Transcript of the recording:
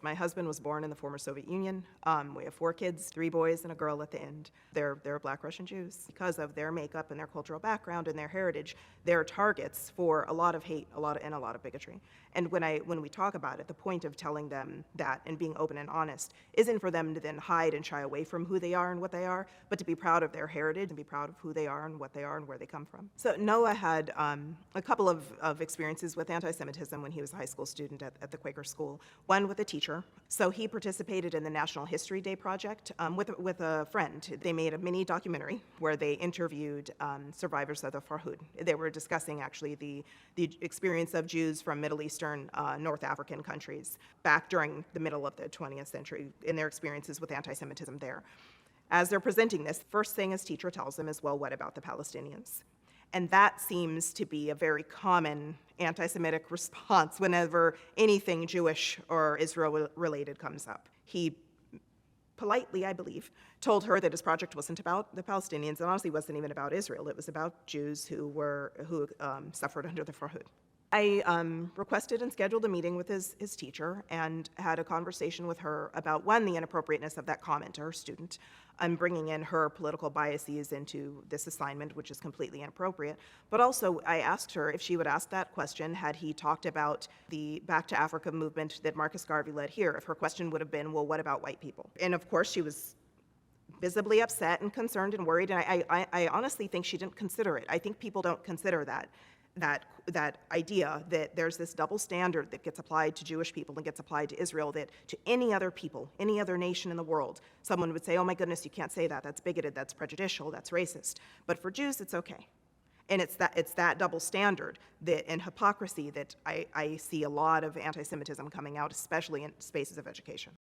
My husband was born in the former Soviet Union. We have 4 kids, 3 boys and a girl at the end. They're Black Russian Jews. Because of their makeup and their cultural background and their heritage, they're targets for a lot of hate, a lot of bigotry. And when we talk about it, the point of telling them that and being open and honest isn't for them to then hide and shy away from who they are and what they are, but to be proud of their heritage and be proud of who they are and what they are and where they come from. So Noah had a couple of experiences with anti-Semitism when he was a high school student at the Quaker school. One with a teacher. So he participated in the National History Day project with a friend. They made a mini documentary where they interviewed survivors of the Farhud. They were discussing actually the experience of Jews from Middle Eastern, North African countries back during the middle of the 20th century in their experiences with anti-Semitism there. As they're presenting this, first thing his teacher tells them is, well, what about the Palestinians? And that seems to be a very common anti-Semitic response whenever anything Jewish or Israel-related comes up. He politely, I believe, told her that his project wasn't about the Palestinians, and honestly wasn't even about Israel. It was about Jews who suffered under the Farhud. I requested and scheduled a meeting with his teacher and had a conversation with her about, one, the inappropriateness of that comment to her student, and bringing in her political biases into this assignment, which is completely inappropriate. But also, I asked her if she would ask that question had he talked about the Back to Africa movement that Marcus Garvey led here. If her question would have been, well, what about white people? And of course, she was visibly upset and concerned and worried, and I honestly think she didn't consider it. I think people don't consider that idea that there's this double standard that gets applied to Jewish people and gets applied to Israel, that to any other people, any other nation in the world, someone would say, oh my goodness, you can't say that, that's bigoted, that's prejudicial, that's racist. But for Jews, it's okay. And it's that double standard and hypocrisy that I see a lot of anti-Semitism coming out, especially in spaces of education.